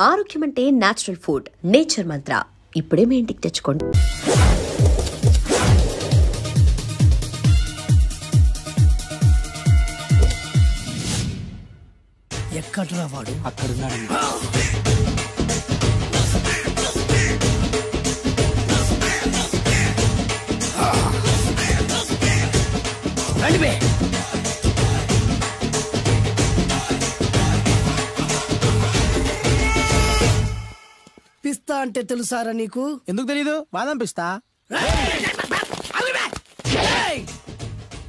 ఆరోగ్యం అంటే natural food. Nature మంత్ర ఇప్పుడే మీ ఇంటికి తెచ్చుకోండి. ఎక్కడ్రా వాడు? అక్కడున్నాడు. రండివే. పిస్తా అంటే తెలుసారా నీకు? ఎందుకు తెలీదు? బాదం పిస్తా.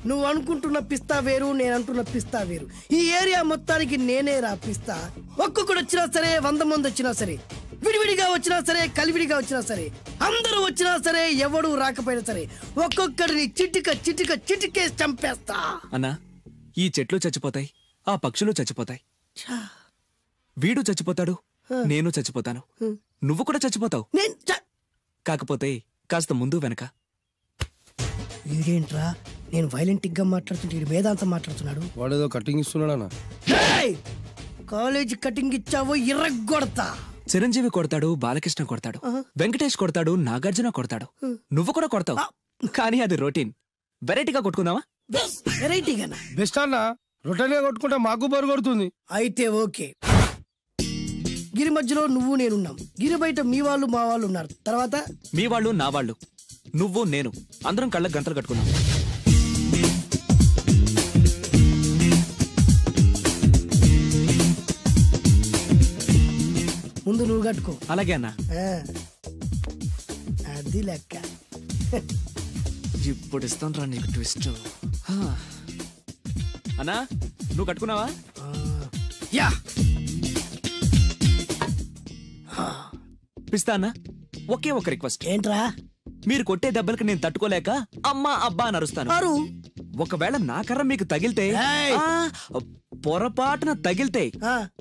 నువ్వు అనుకుంటున్న పిస్తా వేరు, నేను అంటున్న పిస్తా వేరు. ఈ ఏరియా మొత్తానికి నేనే రా పిస్తా. ఒక్కొక్కడు వచ్చినా సరే, 100 మంది వచ్చినా సరే, విడివిడిగా వచ్చినా సరే, కలివిడిగా వచ్చినా సరే, అందరూ వచ్చినా సరే, ఎవడు రాకపోయినా సరే, ఒక్కొక్కడిని చిటికేసి చంపేస్తా. అన్నా, ఈ చెట్లు చచ్చిపోతాయి, ఆ పక్షులు చచ్చిపోతాయి, వీడు చచ్చిపోతాడు, నేను చచ్చిపోతాను, నువ్వు కూడా చచ్చిపోతావు. కాకపోతే కాస్త ముందు వెనక. వీడేంట్రా నేను వైలెంటిక్ గా మాట్లాడుతుంటే వేదాంతం మాట్లాడుతున్నాడు. వాడేదో కటింగ్ ఇస్తున్నాడా? కాలేజీ కటింగ్ ఇచ్చావో ఇర్రగొడతా. చిరంజీవి కొడతాడు, బాలకృష్ణ కొడతాడు, వెంకటేష్ కొడతాడు, నాగార్జున కొడతాడు, నువ్వు కూడా కొడతావు. కానీ అది రొటీన్. వెరైటీగా కొట్టుకుందామా? వెరైటీగానా? బెస్ట్ అన్న. రొటీన్ గా కొట్టుకుంటే మాకు బరు కొడుతుంది. అయితే ఓకే. గిరి మధ్యలో నువ్వు నేనున్నాం. గిరి బయట మీ వాళ్ళు మా వాళ్ళు ఉన్నారు. తర్వాత మీ వాళ్ళు నా వాళ్ళు, నువ్వు నేను, అందరం కళ్ళకు గంతలు కట్టుకున్నాం. ముందు నువ్వు కట్టుకో. అలాగే అన్నా. అది లెక్క. ఇప్పుడు ఇస్తాను రా నీకు ట్విస్ట్. అన్నా, నువ్వు కట్టుకున్నావా? యా. పిస్తా అన్నా, ఒకే ఒక రిక్వెస్ట్. ఏంట్రా? మీరు కొట్టే దెబ్బలకి నేను తట్టుకోలేక అమ్మా అబ్బా అని అరుస్తాను. ఒకవేళ నా కర్ర మీకు తగిలితే, పొరపాటున తగిలితే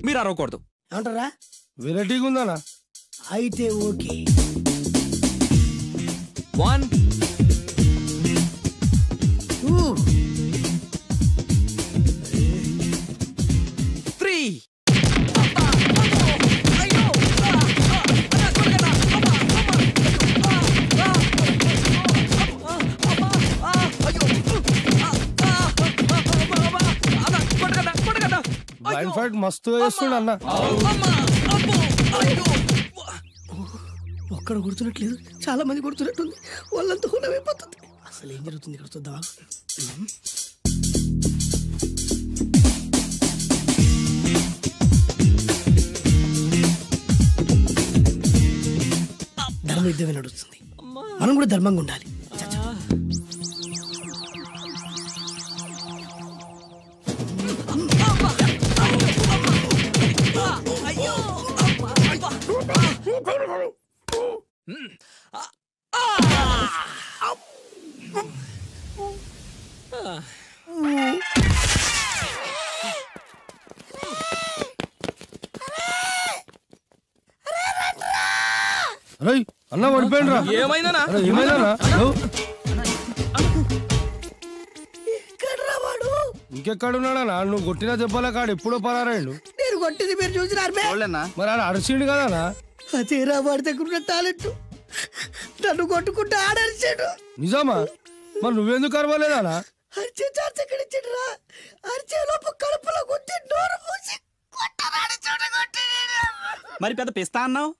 మీరు అరవకూడదు. ఏమంటారా? వెరైటీగా ఉందనా? అయితే ఓకే. 1 2 3. బ్లైండ్ ఫైట్ మస్తు వేస్తుండ అన్న. ఒక్కడ గుర్తున్నట్లేదు, చాలా మంది గుర్తున్నట్టుంది. వాళ్ళంతా హులమైపోతుంది. అసలు ఏం జరుగుతుంది ఇక్కడ చూద్దామా? ధర్మ యుద్ధమే నడుస్తుంది. మనం కూడా ధర్మంగా ఉండాలి. అన్న పడిపోయిండ్రా. ఏమైందనా? ఇంకెక్కడున్నాడా? నువ్వు కొట్టినా చెప్పాలా కాడు ఎప్పుడో పరారాయండు. నేను కొట్టింది మీరు చూసినారు. మరి ఆడ అరిచిండు కదా? అదేరా వాడి దగ్గర ఉన్న టాలెంట్. నన్ను కొట్టుకుంటూ ఆడరిచాడు. నిజమా? మరి నువ్వెందుకు అరవలేదా? అరిచే ఛాన్స్ ఎక్కడిచ్చాడురా? అరిచే లోపు కడుపులో గుద్ది నోరు మూసి కొట్టరాడు చూడగొట్టి. మరి పెద్ద పిస్తా అన్నావు.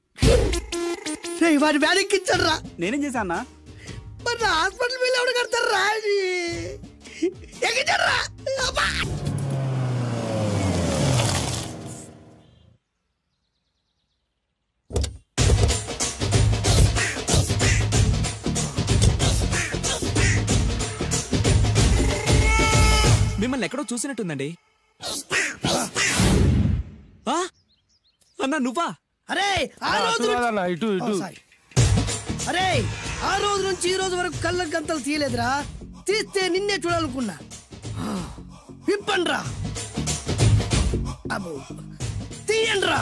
వాడి వ్యాధికిచ్చాడు రా. నేనేం చేశా అన్నా? మరి హాస్పిటల్ బిల్ ఎవడు కడతారు రా? ఎక్కించాడు రా. మిమ్మల్ని ఎక్కడో చూసినట్టుందండి. అన్నా నువ్వా? అరే ఆ రోజు నుంచి ఈ రోజు వరకు కళ్ళ గంతలు తీయలేదురా. తీస్తే నిన్నే చూడాలనుకున్నా. విప్పండ్రా, తీయండ్రా.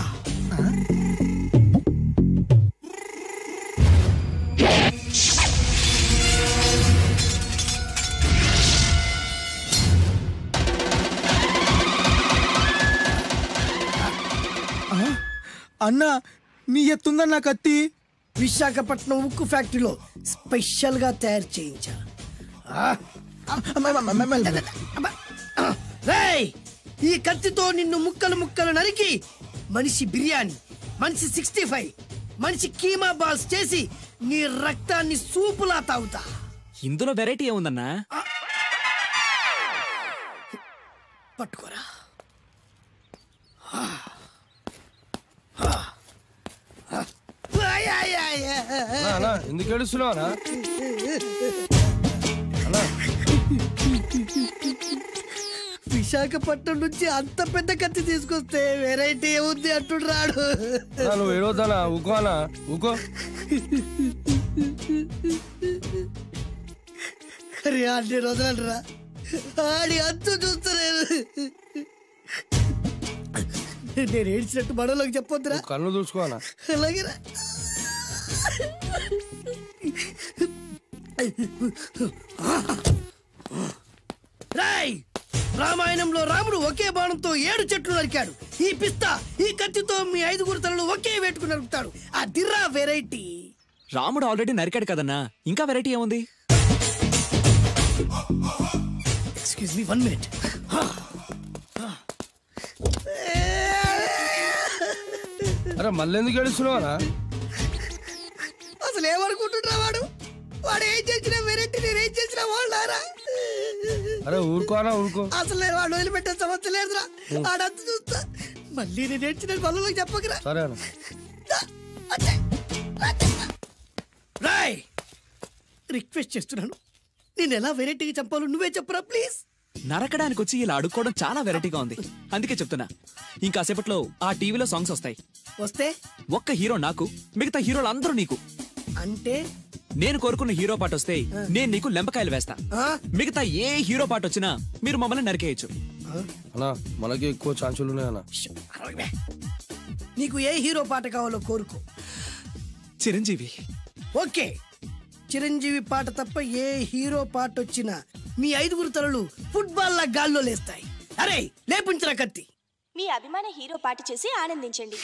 అన్న నీ ఎత్తుందన్న కత్తి. విశాఖపట్నం ఉక్కు ఫ్యాక్టరీలో స్పెషల్ గా తయారు చేయించా. రేయ్, ఈ కత్తితో నిన్ను ముక్కలు ముక్కలు నరికి మనిషి బిర్యానీ, మనిషి 65, మనిషి కీమా బాల్స్ చేసి నీ రక్తాన్ని సూపులా తాగుతా. ఇందులో వెరైటీ ఏముందన్నా? పట్టుకోరా. ఎందుకు ఏడుస్తున్నావా? విశాఖపట్నం నుంచి అంత పెద్ద కత్తి తీసుకొస్తే వెరైటీ ఏముంది అంటుడు రాడు. నువ్వు ఏడవద్దానా? ఊకోనా? ఊకో. అరే అన్ని రోజులరా, ఆడి అంతు చూస్తలేరు. నేను ఏడ్చినట్టు మనలోకి చెప్పొద్దురా. కన్ను చూసుకోనా? అలాగేరా. రాయ్, రామాయణంలో రాముడు ఒకే బాణంతో 7 చెట్లు నరికాడు. ఈ పిస్తా ఈ కత్తితో మీ 5 తలలు ఒకే వేటుకు నరుకుతాడు. ఆ దిర్రా వెరైటీ. రాముడు ఆల్రెడీ నరికాడు కదన్నా, ఇంకా వెరైటీ ఏముంది? Excuse me 1 minute. అరే మళ్ళీ ఎందుకు ఏడుస్తున్నావా? అసలు ఏమనుకుంటున్నా వాడు? వాడు ఏం చేసిన వెరైటీ, నేను ఏం చేసిన వాళ్ళారా? అరే ఊరుకోనా? ఊరుకో. అసలు నేను వాడు వదిలిపెట్టే సమస్య లేదురా. ఆడంత చూస్తా. మళ్ళీ నేను ఏడ్చిన పనులకు చెప్పకరా. సరే అన్న. రాయ్, రిక్వెస్ట్ చేస్తున్నాను, నేను ఎలా వెరైటీగా చంపాలో నువ్వే చెప్పరా ప్లీజ్. నరకడానికి వచ్చి ఇలా అడుక్కోవడం చాలా వెరైటీగా ఉంది, అందుకే చెప్తున్నా. ఇంకాసేపట్లో ఆ టీవీలో సాంగ్స్ వస్తాయి. వస్తే ఒక్క హీరో నాకు, మిగతా హీరోలు అందరూ నీకు. అంటే నేను కోరుకున్న హీరో పాట వస్తే నేను నీకు లెంపకాయలు వేస్తా. మిగతా ఏ హీరో పాట వచ్చినా మీరు మమ్మల్ని నరికేయచ్చు. అన్నా మనకి ఎక్కువ ఛాన్సులు ఉన్నాయన్నా. నీకు ఏ హీరో పాట కావాలో కోరుకో. చిరంజీవి. ఓకే, చిరంజీవి పాట తప్ప ఏ హీరో పాట వచ్చినా మీ 5 తలలు ఫుట్బాల్ లా గాల్లో లేస్తాయి. అరే లేపించరా కత్తి. మీ అభిమాన హీరో పాట చేసి ఆనందించండి.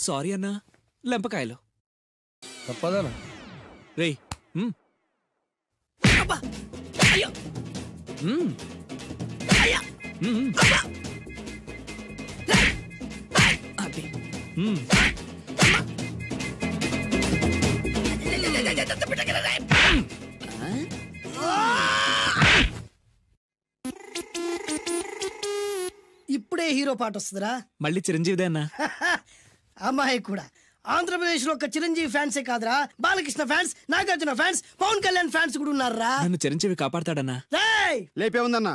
సారీ అన్నా, లెంపకాయలు. తప్పదనా? రేయ్, అయ్యో అయ్యా. అది ఇప్పుడే హీరో పాట వస్తుందిరా. మళ్ళీ చిరంజీవిదే అన్నా. అమ్మాయి కూడా ఆంధ్రప్రదేశ్ లో ఒక చిరంజీవి ఫ్యాన్సే కాదురా, Balakrishna fans, Nagarjuna fans, Pawan Kalyan fans కూడా ఉన్నారా. నన్ను చిరంజీవి కాపాడతాడన్నా. లేపే ఉందన్నా.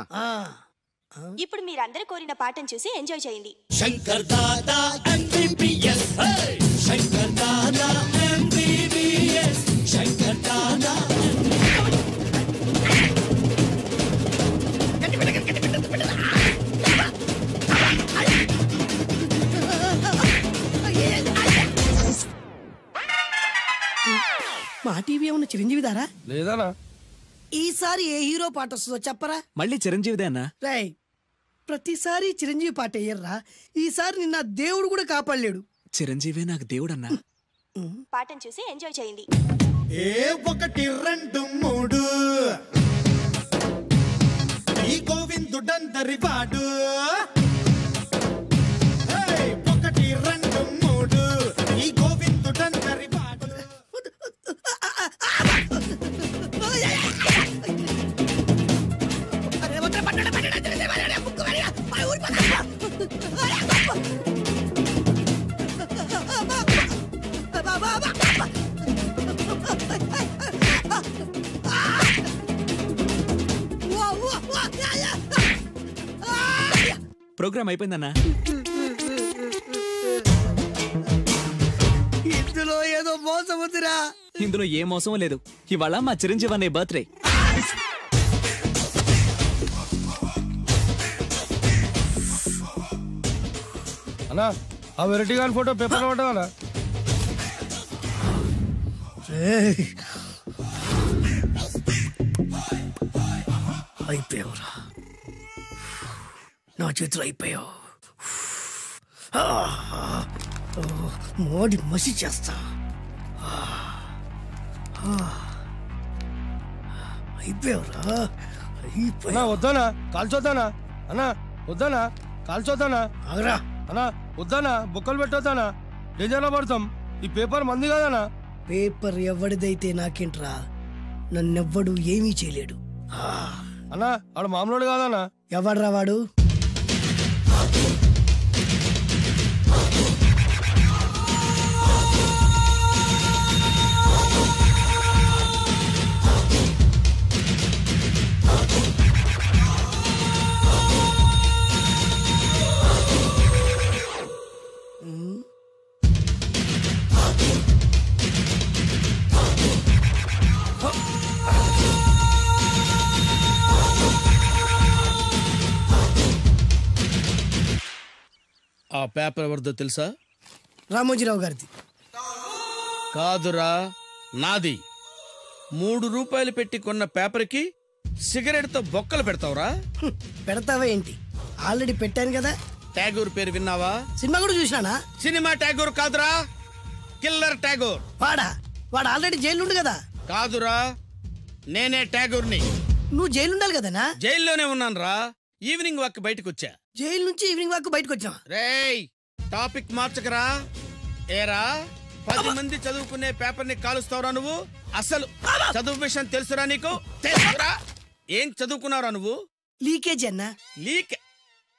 ఇప్పుడు మీరందరూ కోరిన పాటను చూసి ఎంజాయ్ చేయండి. Shankar Dada MBBS, Shankar Dada MBBS, Shankar Dada. మా టీవీ ఏమన్నా చిరంజీవి దారా? లేదనా? ఈసారి ఏ హీరో పాట వస్తుందో చెప్పరా. మళ్ళీ చిరంజీవిదే అన్నా. రై, ప్రతిసారి చిరంజీవి పాట వేయర్రా. ఈసారి నిన్న దేవుడు కూడా కాపాడలేడు. చిరంజీవే నాకు దేవుడన్నా. పాటను చూసి ఎంజాయ్ చేయండి. 1 2 3 ఈ గోవిందుడందరి వాడు. 1 2 3 ఈ గోవిందుడందరి వాడు. ప్రోగ్రామ్ అయిపోయిందన్నా. ఇందులో ఏదో మోసం ఉందిరా. ఇందులో ఏ మోసం లేదు. ఇవాళ మా చిరంజీవి అనే బర్త్డే. అన్నా ఆ వెరైటీ గాని ఫోటో పేపర్ పడ్డా? అయిపోయావురా, నా చేతులు అయిపోయావు. మోడి మసి చేస్తా. అయిపోయావురా, అన్నా వద్దానా కాల్చొద్దానా, అన్నా వద్దానా కాల్చొద్దానా, ఆగరా. అన్నా వద్దానా బొక్కలు పెట్టొద్దానా, డేంజర్లో పడతాం. ఈ పేపర్ మంది కాదనా. పేపర్ ఎవడిదైతే నాకేంట్రా, నన్నెవ్వడు ఏమీ చేయలేడు. అన్నా ఆడు మామూలు కాదనా. ఎవడ్రా వాడు? ఆ పేపర్ ఎవరిదో తెలుసా? రామోజీరావు గారిది. కాదురా, నాది. 3 రూపాయలు పెట్టి కొన్న పేపర్కి సిగరెట్తో బొక్కలు పెడతావురా? పెడతావా ఏంటి? ఆల్రెడీ పెట్టాను కదా. ట్యాగూర్ పేరు విన్నావా? సినిమా కూడా చూసినానా? సినిమా ట్యాగూర్ కాదురా, కిల్లర్ ట్యాగూర్. వాడు ఆల్రెడీ జైలు కదా. కాదురా, నేనే ట్యాగూర్ని. నువ్వు జైలు ఉండాలి కదనా? జైల్లోనే ఉన్నాను రా. ఈవినింగ్ వాక్ బయటకు వచ్చా. జైలు నుంచి ఈవినింగ్ వాక్ బయటకు వచ్చా. రేయ్, టాపిక్ మార్చకరా. ఏరా, 10 మంది చదువుకునే పేపర్ ని కాలుస్తావురా నువ్వు? అసలు చదువు విషయం తెలుసురా నీకు? తెలుసురా? ఏం చదువుకున్నారా నువ్వు? లీకేజీ అన్నా.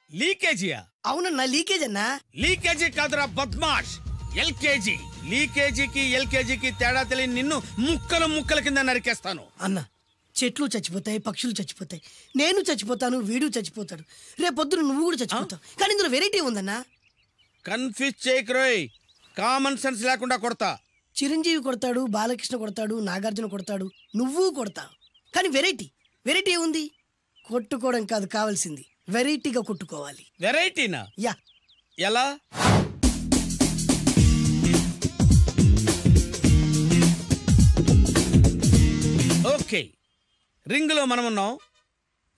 లీకేజీయా? అవునన్నా, లీకేజ్ అన్నా. లీకేజీ కాదురా బద్మాష్, ఎల్కేజీ. లీకేజీకి ఎల్కేజీకి తేడా తెలియని నిన్ను ముక్కలు ముక్కల కింద నరికేస్తాను. అన్నా, చెట్లు చచ్చిపోతాయి, పక్షులు చచ్చిపోతాయి, నేను చచ్చిపోతాను, వీడు చచ్చిపోతాడు, రేపొద్దున నువ్వు కూడా చచ్చిపోతావు. కానీ ఇందులో వెరైటీ ఉందన్నా. కన్ఫ్యూజ్ చేయకురోయ్, కామన్ సెన్స్ లేకుండా కొడతా. చిరంజీవి కొడతాడు, బాలకృష్ణ కొడతాడు, నాగార్జున కొడతాడు, నువ్వు కొడతావు. కానీ వెరైటీ ఉంది. కొట్టుకోవడం కాదు కావాల్సింది, వెరైటీగా కొట్టుకోవాలి. వెరైటీనా? యా. ఎలా? ఓకే, రింగ్ లో మనం ఉన్నాం,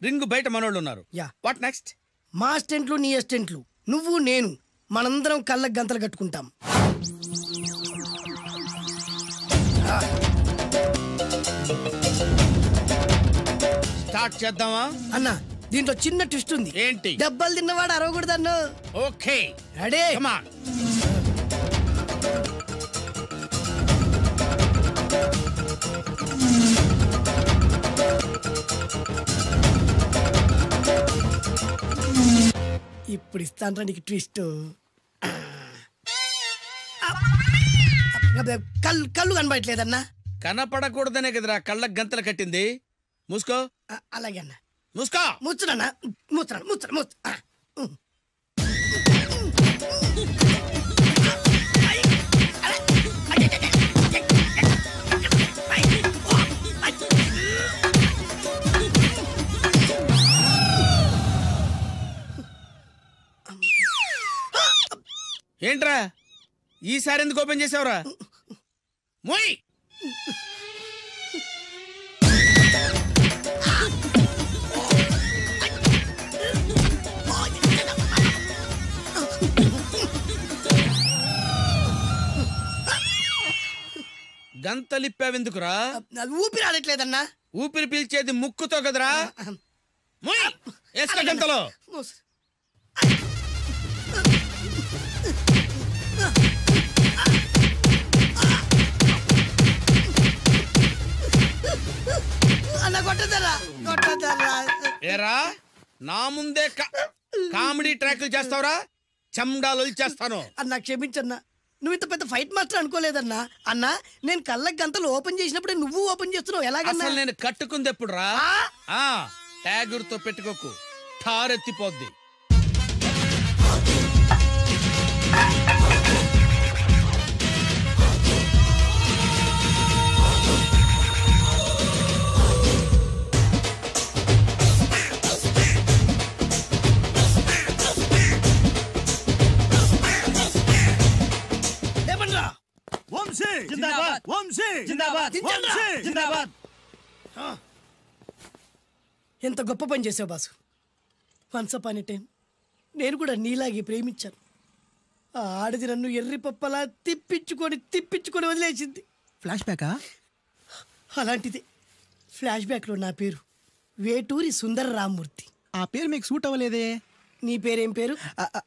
రింగ్ బయట మనోళ్ళు ఉన్నారు. యా. What next? మా అసిస్టెంట్లు, నీ అసిస్టెంట్లు, నువ్వు నేను, మనందరం కళ్ళకు గంతలు కట్టుకుంటాం. స్టార్ట్ చేద్దామా? అన్నా, దీంట్లో చిన్న ట్విస్ట్ ఉంది. ఏంటి? దెబ్బలు తిన్నవాడు అరవకూడదన్ను. Okay, ready? Come on. ఇప్పుడు ఇస్తాను నీకు ట్విస్ట్. కళ్ళు కనబడట్లేదన్నా. కనపడకూడదనే కదరా కళ్ళకు గంతలు కట్టింది. మూసుకో. అలాగే అన్న. మూసుకో. ముచ్చునన్నా, ముచ్చున. ఏంట్రా ఈసారి ఎందుకు ఓపెన్ చేసావురా? మోయ్. గంతలిప్పావెందుకురా? ఊపిరి ఆడట్లేదన్నా. ఊపిరి పీల్చేది ముక్కుతో కదరా. మోయ్, వేసుకో గంతలో. ఏరా, నా ముందే కామెడీ ట్రాక్లు చేస్తావురా? చెమ్డాలు చేస్తాను. అన్నా క్షమించన్నా, నువ్వు ఇంత పెద్ద ఫైట్ మాస్టర్ అనుకోలేదన్నా. అన్నా, నేను కళ్ళకి గంతలు ఓపెన్ చేసినప్పుడే నువ్వు ఓపెన్ చేస్తున్నావు. ఎలాగన్నా? నేను కట్టుకుంది ఎప్పుడు రా? ట్యాగూర్తో పెట్టుకోకు, ఠారెత్తిపోద్ది. ఎంత గొప్ప పని చేసావు boss. Once upon a time నేను కూడా నీలాగే ప్రేమించాను. ఆ ఆడది నన్ను ఎర్రి పప్పలా తిప్పించుకొని వదిలేసింది. ఫ్లాష్ బ్యాకా? అలాంటిదే ఫ్లాష్ బ్యాక్లో నా పేరు వేటూరి సుందర రామ్మూర్తి. ఆ పేరు మీకు సూట్ అవ్వలేదే. నీ పేరేం పేరు?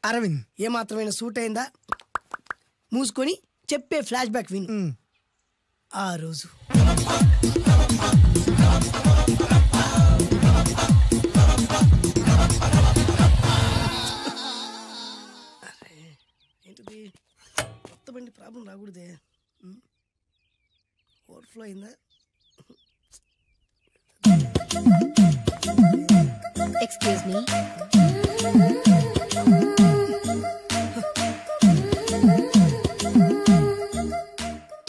అరవింద్. ఏమాత్రమైన సూట్ అయిందా? మూసుకొని చెప్పే ఫ్లాష్ బ్యాక్ విను. ఆ రోజు ఏంటిది కొత్త బండి ప్రాబ్లం రాకూడదే. ఓవర్ఫ్లో అయిందా? Excuse me.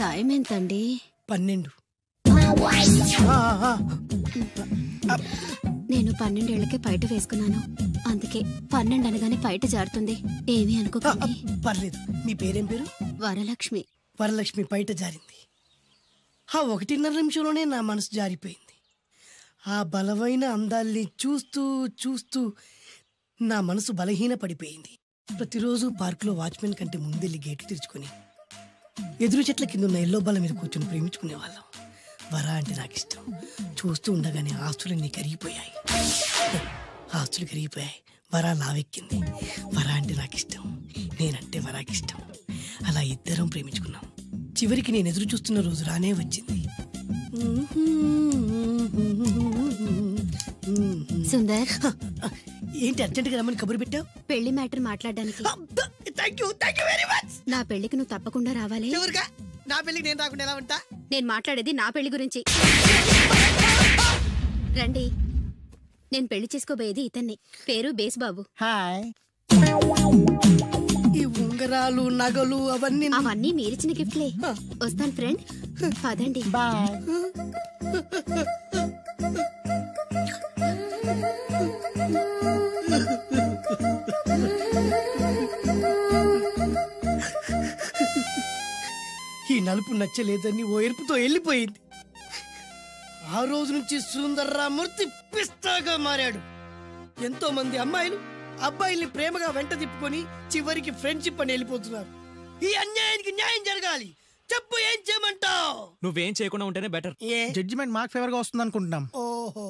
టైం ఎంతండి? 12. నేను 12 ఏళ్లకే పైట వేసుకున్నాను. అందుకే 12 అనగానే పైట జారుతుంది. ఏమీ అనుకోకండి. పర్లేదు. మీ పేరేం పేరు? వరలక్ష్మి. వరలక్ష్మి పైట జారింది. ఆ 1.5 నిమిషంలోనే నా మనసు జారిపోయింది. ఆ బలమైన అందాల్ని చూస్తూ చూస్తూ నా మనసు బలహీన పడిపోయింది. ప్రతిరోజు పార్కులో వాచ్మెన్ కంటే ముందెళ్ళి గేట్లు తెరుచుకొని ఎదురు చెట్ల కింద ఉన్న ఎల్లో బాల మీద కూర్చొని ప్రేమించుకునే వాళ్ళం. వరా అంటే నాకు ఇష్టం. చూస్తూ ఉండగానే ఆస్తులన్నీ కరిగిపోయాయి. ఆస్తులు కరిగిపోయాయి. వరా లావెక్కింది. వరా అంటే నాకు ఇష్టం, నేనంటే వరాకి ఇష్టం. అలా ఇద్దరం ప్రేమించుకున్నాం. చివరికి నేను ఎదురు చూస్తున్న రోజు రానే వచ్చింది. సుందర్, ఏంటి అర్జెంట్గా రమ్మని కబురు పెట్టావు? పెళ్లి మ్యాటర్ మాట్లాడడానికి. Thank you very much. నా పెళ్లికి నువ్వు తప్పకుండా రావాలి. ఎవరుగా? నా పెళ్లికి నేను రాకుండా ఎలా ఉంటా? నేను మాట్లాడేది నా పెళ్లి గురించి. రండి. నేను పెళ్లి చేసుకోబోయేది ఇతన్ని. పేరు బేస్బాబు. హాయ్. ఈ ఉంగరాలు నగలు అవన్నీ మీరిచ్చిన గిఫ్ట్లే. వస్తాను ఫ్రెండ్. పదండి. బాయ్. ఈ నలుపు నచ్చలేదని ఓ ఎరుపుతో వెళ్ళిపోయింది. ఆ రోజు నుంచి సుందర్రామూర్తి పిస్తాగా మారాడు. ఎంతో మంది అమ్మాయిలు అబ్బాయిల్ని ప్రేమగా వెంట తిప్పుకొని చివరికి ఫ్రెండ్షిప్ అని వెళ్ళిపోతున్నారు. ఈ అన్యాయానికి న్యాయం జరగాలి. చెప్పు, ఏం చేయమంటావు? నువ్వేం చేయకుండా ఉంటేనే బెటర్. ఏ జడ్జిమెంట్ మాకు ఫేవర్ గా వస్తుంది అనుకుంటున్నాం. ఓహో.